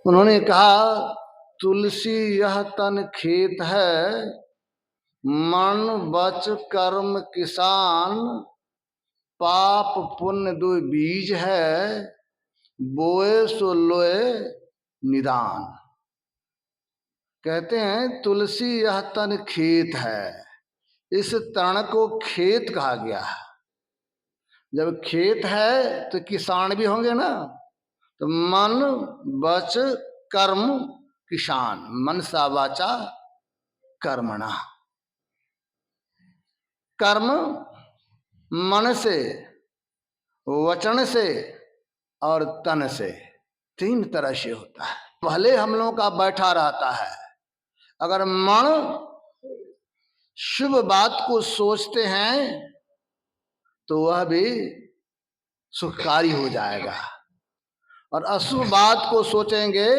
उन्होंने कहा तुलसी यह तन खेत है, मन बच कर्म किसान, पाप पुण्य दो बीज है, बोए सो लोए निदान। कहते हैं तुलसी यह तन खेत है, इस तन को खेत कहा गया है। जब खेत है तो किसान भी होंगे ना, तो मन वच कर्म किसान, मनसा वाचा कर्मणा। कर्म मन से, वचन से और तन से, तीन तरह से होता है। भले हम लोगों का बैठा रहता है, अगर मन शुभ बात को सोचते हैं तो वह भी सुखकारी हो जाएगा, और अशुभ बात को सोचेंगे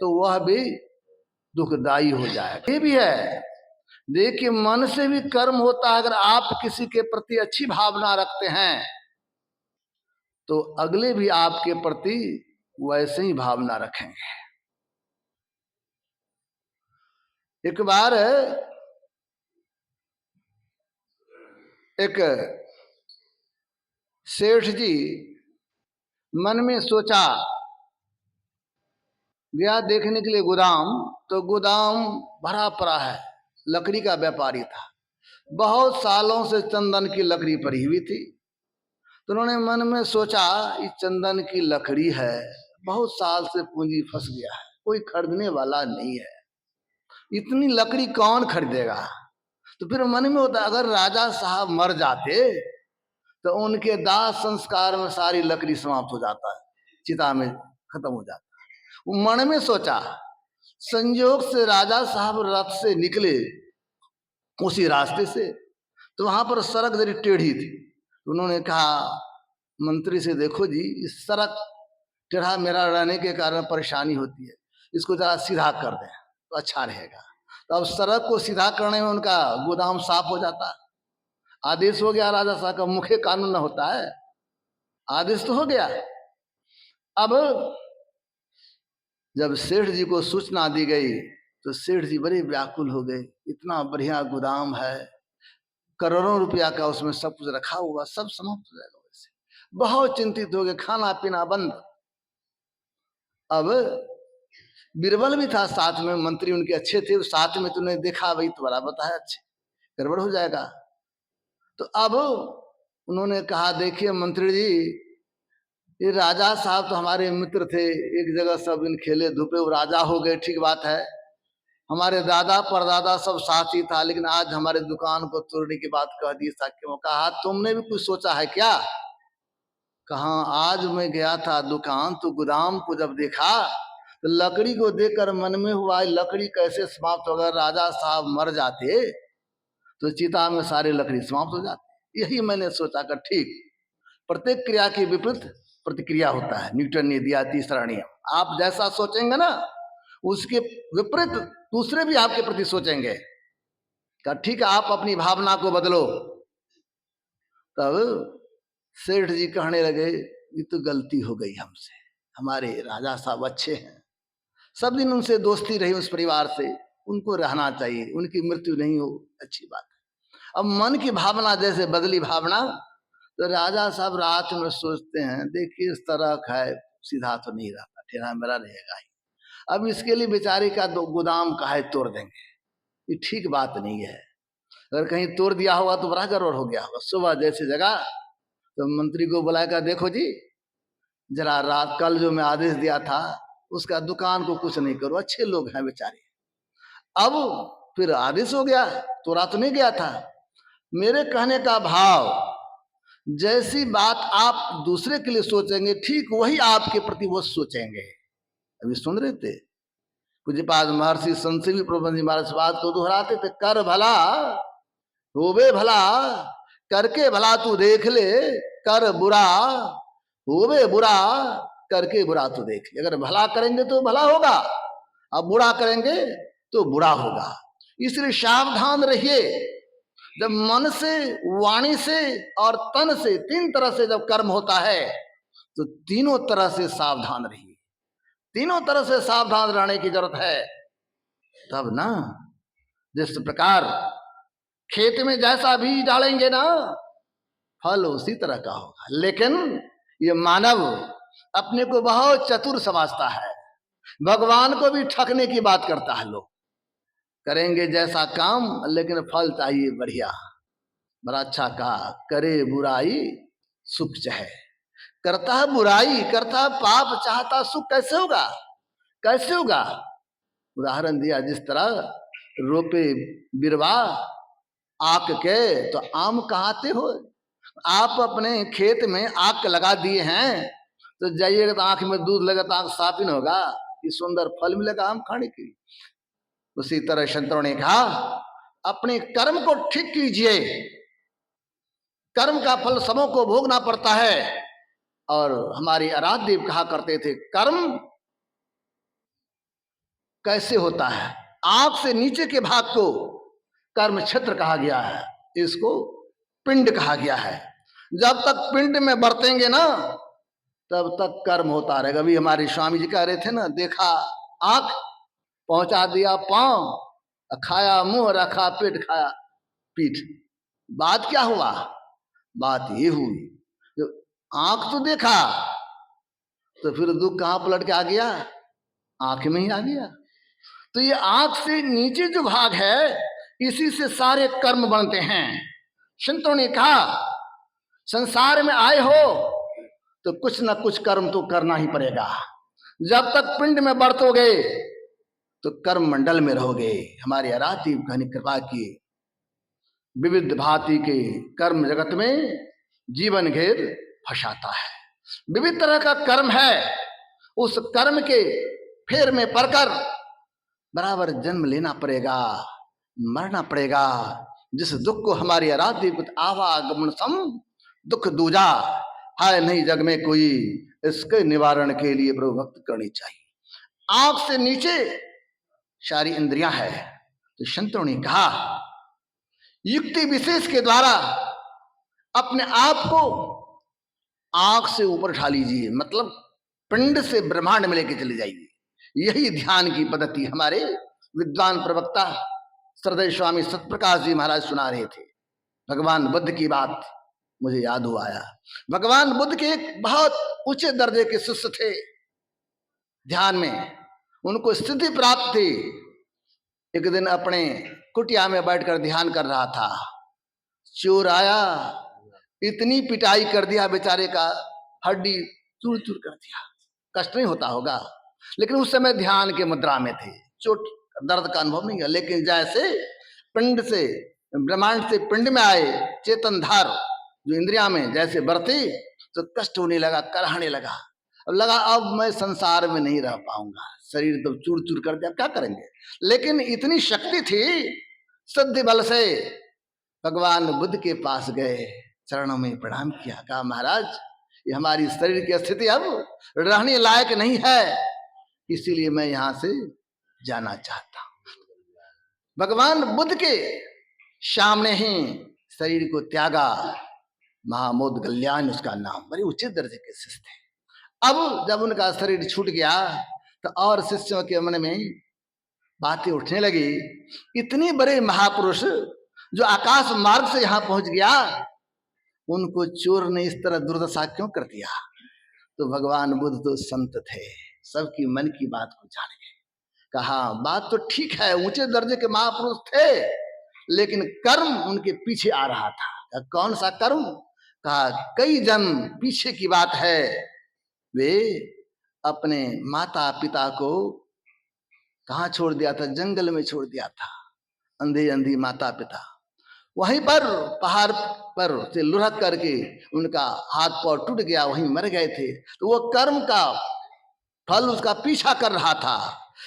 तो वह भी दुखदाई हो जाएगा। ये भी है, देखिए मन से भी कर्म होता है। अगर आप किसी के प्रति अच्छी भावना रखते हैं तो अगले भी आपके प्रति वैसे ही भावना रखेंगे। एक बार एक सेठ जी मन में सोचा, गया देखने के लिए गोदाम, तो गोदाम भरा पड़ा है, लकड़ी का व्यापारी था, बहुत सालों से चंदन की लकड़ी पड़ी हुई थी। तो उन्होंने मन में सोचा ये चंदन की लकड़ी है, बहुत साल से पूंजी फंस गया है, कोई खरीदने वाला नहीं है, इतनी लकड़ी कौन खरीदेगा। तो फिर मन में होता, अगर राजा साहब मर जाते तो उनके दाह संस्कार में सारी लकड़ी समाप्त हो जाता है, चिता में खत्म हो जाता है। वो मन में सोचा, संयोग से राजा साहब रथ से निकले उसी रास्ते से, तो वहां पर सड़क जरी टेढ़ी थी। तो उन्होंने कहा मंत्री से, देखो जी इस सड़क टेढ़ा मेरा रहने के कारण परेशानी होती है, इसको जरा सीधा कर दें तो अच्छा रहेगा। तो अब सड़क को सीधा करने में उनका गोदाम साफ हो जाता। आदेश हो गया राजा साहब का, मुख्य कानून न होता है, आदेश तो हो गया। अब जब सेठ जी को सूचना दी गई तो सेठ जी बड़े व्याकुल हो गए, इतना बढ़िया गोदाम है, करोड़ों रुपया का उसमें सब कुछ रखा हुआ, सब समाप्त हो जाएगा वैसे। बहुत चिंतित हो गए, खाना पीना बंद। अब बीरबल भी था साथ में, मंत्री उनके अच्छे थे, साथ में तूने देखा भाई तो बड़ा बताया, अच्छे गड़बड़ हो जाएगा। तो अब उन्होंने कहा, देखिए मंत्री जी, ये राजा साहब तो हमारे मित्र थे, एक जगह सब इन खेले धूपे वो राजा हो गए, ठीक बात है, हमारे दादा परदादा सब साथी था, लेकिन आज हमारे दुकान को तोड़ने की बात कह दी। क्यों? कहा तुमने भी कुछ सोचा है क्या? कहा आज मैं गया था दुकान, तो गोदाम को जब देखा तो लकड़ी को देखकर मन में हुआ लकड़ी कैसे समाप्त होगा, राजा साहब मर जाते तो चिता में सारी लकड़ी समाप्त हो जाती। यही मैंने सोचा कर ठीक, प्रत्येक क्रिया के विपरीत प्रतिक्रिया होता है, न्यूटन ने दिया तीसरा नियम। आप जैसा सोचेंगे ना उसके विपरीत दूसरे भी आपके प्रति सोचेंगे। का ठीक है, आप अपनी भावना को बदलो। तब सेठ जी कहने लगे, ये तो गलती हो गई हमसे, हमारे राजा साहब अच्छे हैं, सब दिन उनसे दोस्ती रही, उस परिवार से, उनको रहना चाहिए, उनकी मृत्यु नहीं हो, अच्छी बात है। अब मन की भावना जैसे बदली भावना, तो राजा साहब रात में सोचते हैं, देखिए इस तरह है, सीधा तो नहीं रहता, टेढ़ा मेरा रहेगा ही, अब इसके लिए बेचारे का गोदाम काहे तोड़ देंगे, ये ठीक बात नहीं है। अगर कहीं तोड़ दिया होगा तो बड़ा गड़बड़ हो गया होगा। सुबह जैसे जगह तो मंत्री को बुलाया, देखो जी जरा रात कल जो मैं आदेश दिया था उसका दुकान को कुछ नहीं करो, अच्छे लोग हैं बेचारे। अब फिर आदेश हो गया, तोड़ा तो नहीं गया था। मेरे कहने का भाव, जैसी बात आप दूसरे के लिए सोचेंगे ठीक वही आपके प्रति वो सोचेंगे। अभी सुन रहे थे पूज्यपाद महर्षि संजीवी प्रबंध महाराज बात को दोहराते थे, कर भला होवे भला, करके भला तू देख ले, कर बुरा होवे बुरा, करके बुरा तू देख ले। अगर भला करेंगे तो भला होगा, अब बुरा करेंगे तो बुरा होगा। इसलिए सावधान रहिए। जब मन से, वाणी से और तन से, तीन तरह से जब कर्म होता है तो तीनों तरह से सावधान रहिए। तीनों तरह से सावधान रहने की जरूरत है। तब ना, जिस प्रकार खेत में जैसा बीज डालेंगे ना, फल उसी तरह का होगा। लेकिन ये मानव अपने को बहुत चतुर समझता है, भगवान को भी ठगने की बात करता है। लोग करेंगे जैसा काम, लेकिन फल चाहिए बढ़िया। बड़ा अच्छा कहा, करे बुराई सुख चाहे। करता है बुराई, करता है पाप, चाहता सुख, कैसे होगा? कैसे होगा? उदाहरण दिया, जिस तरह रोपे बिरवा आक के तो आम कहाते हो। आप अपने खेत में आक लगा दिए हैं, तो जाइएगा तो आंख में दूध लगा तो आंख साफ ही नहीं होगा, कि सुंदर फल मिलेगा आम खाने की। उसी तरह संतों ने कहा, अपने कर्म को ठीक कीजिए। कर्म का फल सबों को भोगना पड़ता है। और हमारे आराध्य देव कहा करते थे, कर्म कैसे होता है? आंख से नीचे के भाग को कर्म क्षेत्र कहा गया है, इसको पिंड कहा गया है। जब तक पिंड में बरतेंगे ना, तब तक कर्म होता रहेगा। अभी हमारे स्वामी जी कह रहे थे ना, देखा आंख, पहुंचा दिया पांव, खाया मुंह, रखा पेट, खाया पीठ। बात क्या हुआ? बात ये हुई, जो आंख तो देखा, तो फिर दुख कहां पलट के आ गया? आंख में ही आ गया। तो ये आंख से नीचे जो भाग है, इसी से सारे कर्म बनते हैं। संतों ने कहा, संसार में आए हो तो कुछ ना कुछ कर्म तो करना ही पड़ेगा। जब तक पिंड में बरतोगे तो कर्म मंडल में रहोगे। हमारे आराध्य घनी कृपा की विविध भांति के कर्म जगत में जीवन घेर फंसाता है। विविध तरह का कर्म है, उस कर्म के फेर में पड़कर बराबर जन्म लेना पड़ेगा, मरना पड़ेगा। जिस दुख को हमारी आराध्य आवागमन सम दुख दूजा है नहीं जग में कोई, इसके निवारण के लिए प्रभु भक्त करनी चाहिए। आंख से नीचे सारी इंद्रियां है। तो संतों ने कहा, युक्ति विशेष के द्वारा अपने आप को आंख से ऊपर उठा लीजिए, मतलब पिंड से ब्रह्मांड में लेके चले जाइए। यही ध्यान की पद्धति हमारे विद्वान प्रवक्ता श्रद्धेय स्वामी सतप्रकाश जी महाराज सुना रहे थे। भगवान बुद्ध की बात मुझे याद हुआ आया। भगवान बुद्ध के एक बहुत ऊंचे दर्जे के शिष्य थे। ध्यान में उनको स्थिति प्राप्त थी। एक दिन अपने कुटिया में बैठकर ध्यान कर रहा था, चोर आया, इतनी पिटाई कर दिया बेचारे का, हड्डी चूर चूर कर दिया। कष्ट नहीं होता होगा, लेकिन उस समय ध्यान के मुद्रा में थे, चोट दर्द का अनुभव नहीं है। लेकिन जैसे पिंड से ब्रह्मांड से पिंड में आए चेतन धार जो इंद्रिया में जैसे बरती, तो कष्ट होने लगा, कराहने लगा। अब लगा अब मैं संसार में नहीं रह पाऊंगा, शरीर तो चूर चूर कर दिया, क्या करेंगे। लेकिन इतनी शक्ति थी, सिद्धि बल से भगवान बुद्ध के पास गए, चरणों में प्रणाम किया, कहा महाराज ये हमारी शरीर की स्थिति अब रहने लायक नहीं है, इसीलिए मैं यहां से जाना चाहता हूं। भगवान बुद्ध के सामने ही शरीर को त्यागा। महामोद गल्याण उसका नाम, बड़े उच्च दर्जे के शिष्य थे। अब जब उनका शरीर छूट गया तो और शिष्यों के मन में बातें उठने लगी, इतने बड़े महापुरुष जो आकाश मार्ग से यहां पहुंच गया, उनको चोर ने इस तरह दुर्दशा क्यों कर दिया। तो भगवान बुद्ध तो संत थे, सबकी मन की बात को जान गए। कहा बात तो ठीक है, ऊंचे दर्जे के महापुरुष थे, लेकिन कर्म उनके पीछे आ रहा था। कौन सा कर्म? कहा कई जन्म पीछे की बात है, वे अपने माता पिता को कहाँ छोड़ दिया था? जंगल में छोड़ दिया था। अंधे अंधी माता पिता, वहीं पर पहाड़ पर से लुढ़क करके उनका हाथ पांव टूट गया, वहीं मर गए थे। तो वो कर्म का फल उसका पीछा कर रहा था।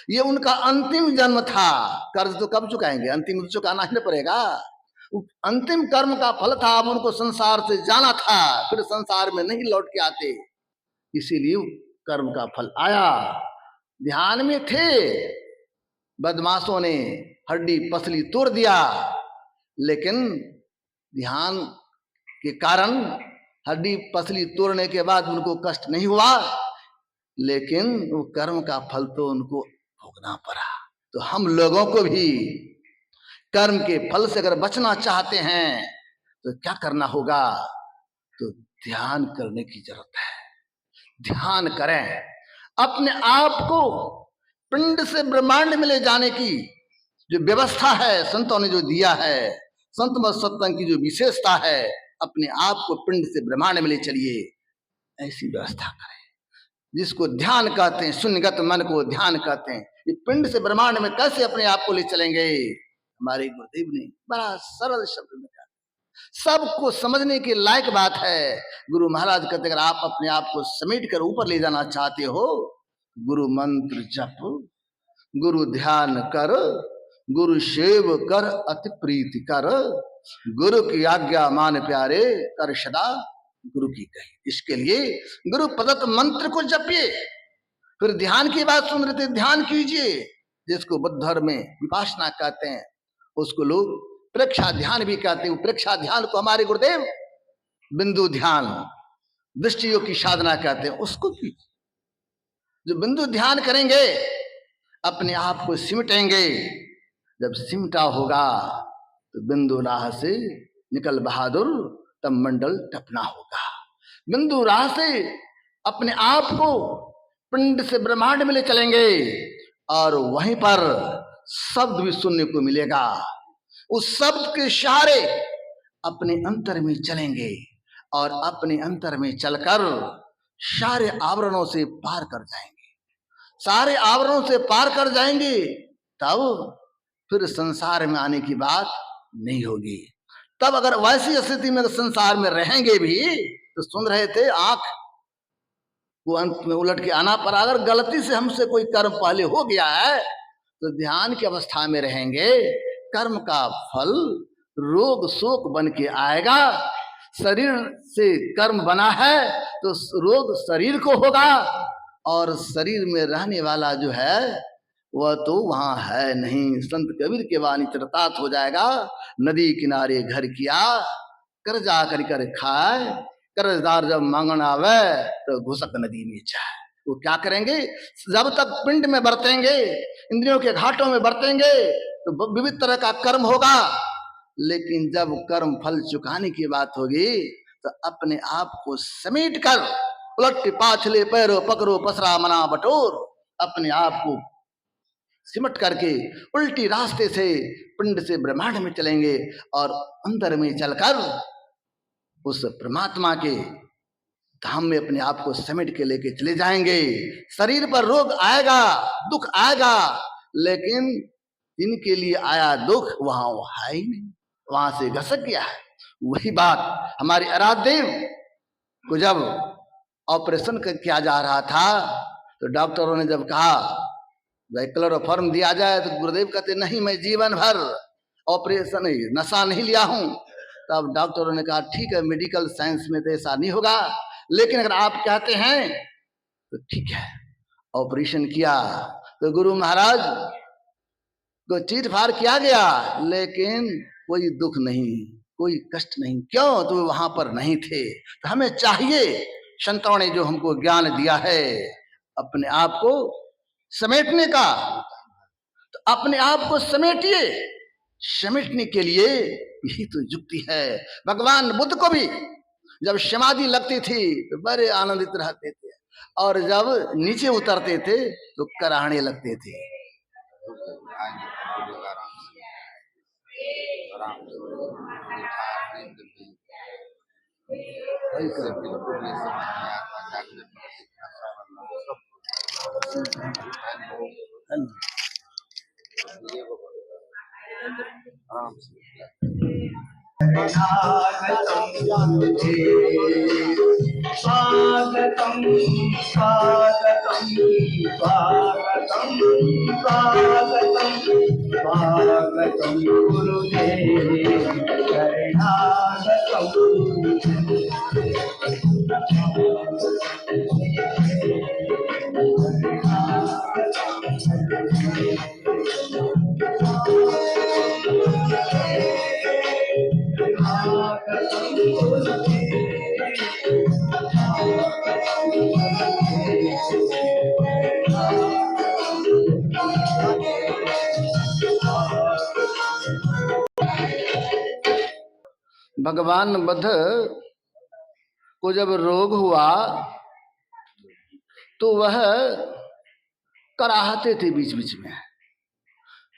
ये उनका अंतिम जन्म था। कर्ज तो कब चुकाएंगे? अंतिम तो चुकाना ही पड़ेगा। अंतिम कर्म का फल था। अब उनको संसार से जाना था, फिर संसार में नहीं लौट के आते, इसीलिए कर्म का फल आया। ध्यान में थे, बदमाशों ने हड्डी पसली तोड़ दिया, लेकिन ध्यान के कारण हड्डी पसली तोड़ने के बाद उनको कष्ट नहीं हुआ। लेकिन वो कर्म का फल तो उनको भोगना पड़ा। तो हम लोगों को भी कर्म के फल से अगर बचना चाहते हैं तो क्या करना होगा? तो ध्यान करने की जरूरत है। ध्यान करें, अपने आप को पिंड से ब्रह्मांड में ले जाने की जो व्यवस्था है संतों ने जो दिया है, संत मत सत्संग की जो विशेषता है, अपने आप को पिंड से ब्रह्मांड में ले चलिए, ऐसी व्यवस्था करें जिसको ध्यान कहते हैं। शून्यगत मन को ध्यान कहते हैं। ये पिंड से ब्रह्मांड में कैसे अपने आप को ले चलेंगे? हमारे गुरुदेव ने बड़ा सरल शब्द में कहा, सबको समझने के लायक बात है। गुरु महाराज कहते अगर आप अपने आप को समेट कर ऊपर ले जाना चाहते हो, गुरु मंत्र जप, गुरु ध्यान कर, गुरु सेव कर, अति प्रीति कर, गुरु की आज्ञा मान प्यारे, कर सदा गुरु की कही। इसके लिए गुरु प्रदत्त मंत्र को जपिए। फिर ध्यान की बात सुन रहे थे, ध्यान कीजिए, जिसको बुद्ध धर्म में विपासना कहते हैं, उसको लोग प्रेक्षा ध्यान भी कहते हैं। प्रेक्षा ध्यान को हमारे गुरुदेव बिंदु ध्यान, दृष्टि योग की साधना कहते हैं, उसको कीजिए। जो बिंदु ध्यान करेंगे अपने आप को सिमटेंगे। जब सिमटा होगा तो बिंदु राह से निकल बहादुर, तब मंडल टपना होगा। बिंदु राह से अपने आप को पिंड से ब्रह्मांड में ले चलेंगे और वहीं पर शब्द भी सुनने को मिलेगा। उस शब्द के सहारे अपने अंतर में चलेंगे और अपने अंतर में चलकर सारे आवरणों से पार कर जाएंगे। सारे आवरणों से पार कर जाएंगे, तब फिर संसार में आने की बात नहीं होगी। तब अगर वैसी स्थिति में संसार में रहेंगे भी, तो सुन रहे थे आंख को अंत में उलट के आना पड़ा। अगर गलती से हमसे कोई कर्म पहले हो गया है तो ध्यान की अवस्था में रहेंगे, कर्म का फल रोग शोक बन के आएगा। शरीर से कर्म बना है तो रोग शरीर को होगा, और शरीर में रहने वाला जो है वह तो वहां है नहीं। संत कबीर के वाणी चरतात हो जाएगा, नदी किनारे घर किया, कर्जा कर कर खाए, कर्जदार जब मांगन आवे तो घुसक नदी में जाए। वो क्या करेंगे? जब तक पिंड में बरतेंगे, इंद्रियों के घाटों में बरतेंगे तो विविध तरह का कर्म होगा, लेकिन जब कर्म फल चुकाने की बात होगी तो अपने आप को समेट कर उलट पाछले पैरों पकड़ो पसरा मना बटोर, अपने आप को सिमट करके उल्टी रास्ते से पिंड से ब्रह्मांड में चलेंगे और अंदर में चलकर उस परमात्मा के धाम में अपने आप को समेट के लेके चले जाएंगे। शरीर पर रोग आएगा, दुख आएगा, लेकिन इनके लिए आया दुख वहां है ही नहीं, वहां से घसक गया है। वही बात हमारे आराध्य को जब ऑपरेशन किया जा रहा था तो डॉक्टरों ने जब कहा भाई क्लोरोफॉर्म दिया जाए, तो गुरुदेव कहते नहीं, मैं जीवन भर ऑपरेशन नशा नहीं लिया हूं। तब डॉक्टरों ने कहा ठीक है, मेडिकल साइंस में तो ऐसा नहीं होगा, लेकिन अगर आप कहते हैं तो ठीक है। ऑपरेशन किया तो गुरु महाराज को चीर फाड़ किया गया, लेकिन कोई दुख नहीं, कोई कष्ट नहीं। क्यों? तो वहां पर नहीं थे। तो हमें चाहिए, संतों ने जो हमको ज्ञान दिया है अपने आप को समेटने का, तो अपने आप को समेटिए। समेटने के लिए यही तो युक्ति है। भगवान बुद्ध को भी जब समाधि लगती थी तो बड़े आनंदित रहते थे, और जब नीचे उतरते थे तो कराहने लगते थे। स्वागतम स्वागतम स्वागतम स्वागतम स्वागतम गुरुदेव शरणागतम। भगवान बुद्ध को जब रोग हुआ तो वह कराहते थे बीच बीच में।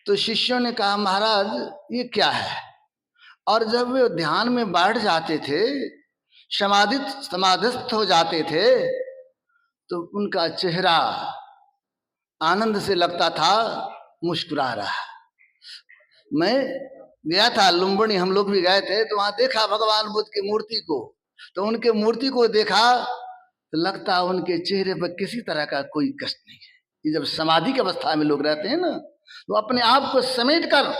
तो शिष्यों ने कहा महाराज ये क्या है। और जब वे ध्यान में बैठ जाते थे, समाधिस्थ हो जाते थे, तो उनका चेहरा आनंद से लगता था, मुस्कुरा रहा। मैं गया था लुम्बिनी, हम लोग भी गए थे, तो वहां देखा भगवान बुद्ध की मूर्ति को। तो उनके मूर्ति को देखा तो लगता उनके चेहरे पर किसी तरह का कोई कष्ट नहीं है। ये जब समाधि की अवस्था में लोग रहते हैं ना, तो अपने आप को समेट कर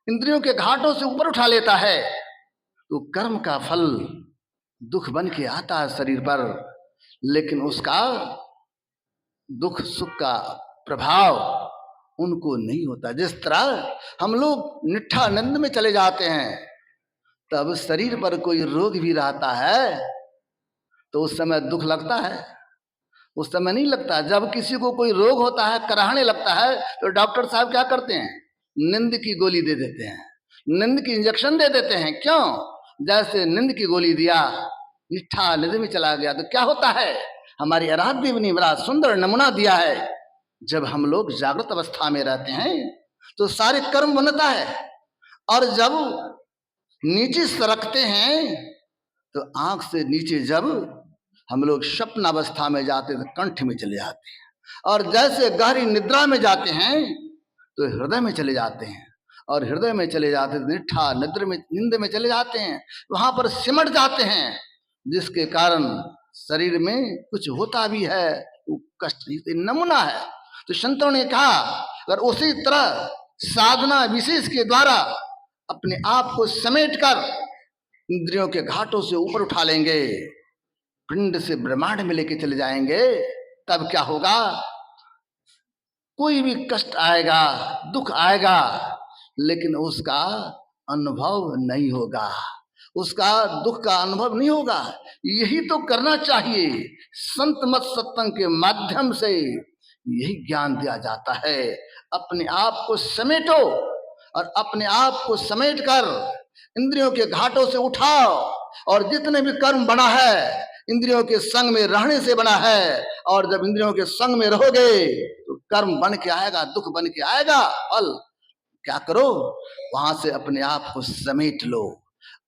इंद्रियों के घाटों से ऊपर उठा लेता है, तो कर्म का फल दुख बन के आता है शरीर पर, लेकिन उसका दुख सुख का प्रभाव उनको नहीं होता। जिस तरह हम लोग निष्ठानंद में चले जाते हैं, तब शरीर पर कोई रोग भी रहता है तो उस समय दुख लगता है, उस समय नहीं लगता। जब किसी को कोई रोग होता है, कराहने लगता है, तो डॉक्टर साहब क्या करते हैं, नींद की गोली दे देते हैं, नींद की इंजेक्शन दे देते हैं। क्यों? जैसे नींद की गोली दिया, निष्ठा निधि में चला गया, तो क्या होता है। हमारी आराध्य देव ने बड़ा सुंदर नमूना दिया है। जब हम लोग जागृत अवस्था में रहते हैं तो सारे कर्म बनता है, और जब नीचे सरकते हैं तो आंख से नीचे जब हम लोग स्वप्न अवस्था में जाते हैं तो कंठ में चले जाते हैं, और जैसे गहरी निद्रा में जाते हैं तो हृदय में चले जाते हैं, और हृदय में चले जाते हैं निष्ठा निद्र में नींद में चले जाते हैं, वहां पर सिमट जाते हैं, जिसके कारण शरीर में कुछ होता भी है, वो कष्ट नहीं। नमूना है। तो संतों ने कहा अगर उसी तरह साधना विशेष के द्वारा अपने आप को समेट कर इंद्रियों के घाटों से ऊपर उठा लेंगे, पिंड से ब्रह्मांड में लेके चले जाएंगे, तब क्या होगा, कोई भी कष्ट आएगा, दुख आएगा, लेकिन उसका अनुभव नहीं होगा, उसका दुख का अनुभव नहीं होगा। यही तो करना चाहिए। संत मत सत्संग के माध्यम से यही ज्ञान दिया जाता है। अपने आप को समेटो, और अपने आप को समेट कर इंद्रियों के घाटों से उठाओ, और जितने भी कर्म बना है इंद्रियों के संग में रहने से बना है, और जब इंद्रियों के संग में रहोगे तो कर्म बन के आएगा, दुख बन के आएगा। फल क्या करो, वहां से अपने आप को समेट लो,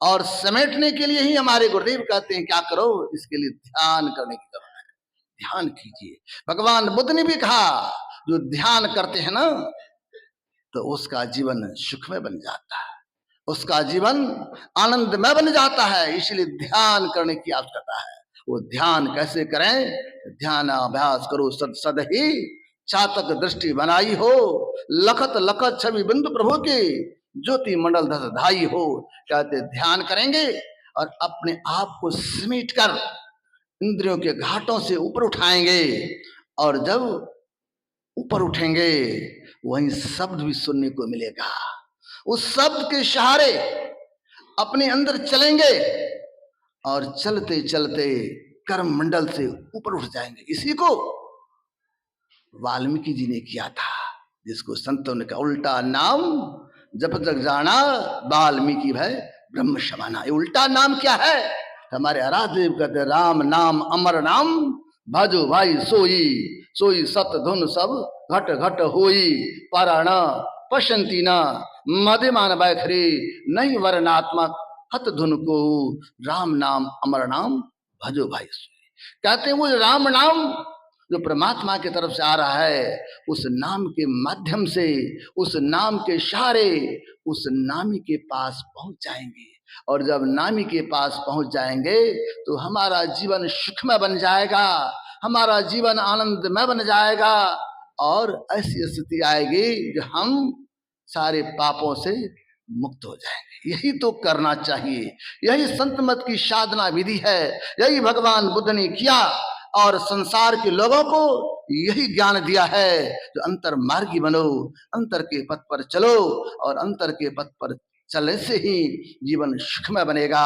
और समेटने के लिए ही हमारे गुरुदेव कहते हैं क्या करो, इसके लिए ध्यान करने की जरूरत है। ध्यान कीजिए। भगवान बुद्ध ने भी कहा जो ध्यान करते हैं ना, तो उसका जीवन सुखमय बन जाता है, उसका जीवन आनंदमय बन जाता है। इसलिए ध्यान करने की आवश्यकता है। वो ध्यान कैसे करें, ध्यान अभ्यास करो। सद सद ही चातक दृष्टि बनाई हो, लखत लखत छवि बिंदु प्रभु की, ज्योति मंडल धस धाई हो। कहते ध्यान करेंगे और अपने आप को समेट कर इंद्रियों के घाटों से ऊपर उठाएंगे, और जब ऊपर उठेंगे वहीं शब्द भी सुनने को मिलेगा। उस शब्द के सहारे अपने अंदर चलेंगे, और चलते चलते कर्म मंडल से ऊपर उठ जाएंगे। इसी को वाल्मीकि जी ने किया था, जिसको संतों ने कहा उल्टा नाम जप जग जाना, वाल्मीकि भय ब्रह्म समाना। ये उल्टा नाम क्या है? हमारे आराध्य देव कहते राम नाम अमर नाम, भजो भाई सोई सोई सत धुन सब घट घट होई, पाराण पशंती न मध्यमान बैखरी, नहीं वर्णात्मक हत धुन को, राम नाम अमर नाम भजो भाई सोई। कहते हैं वो राम नाम जो परमात्मा की तरफ से आ रहा है, उस नाम के माध्यम से, उस नाम के सहारे उस नामी के पास पहुंच जाएंगे, और जब नामी के पास पहुंच जाएंगे तो हमारा जीवन सुखमय बन जाएगा, हमारा जीवन आनंदमय बन जाएगा, और ऐसी स्थिति आएगी कि हम सारे पापों से मुक्त हो जाएंगे। यही तो करना चाहिए, यही संत मत की साधना विधि है, यही भगवान बुद्ध ने किया, और संसार के लोगों को यही ज्ञान दिया है जो अंतर मार्गी बनो, अंतर के पथ पर चलो, और अंतर के पथ पर चलने से ही जीवन सुखमय बनेगा,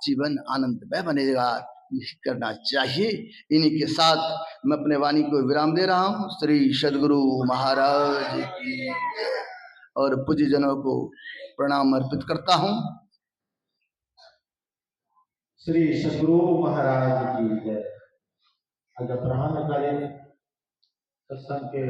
जीवन आनंदमय बनेगा। यही करना चाहिए। इन्हीं के साथ मैं अपने वाणी को विराम दे रहा हूँ। श्री सद्गुरु महाराज की और पूज्य जनों को प्रणाम अर्पित करता हूँ। श्री सद्गुरु महाराज की जय। आज अपराह्न कालीन सत्संग के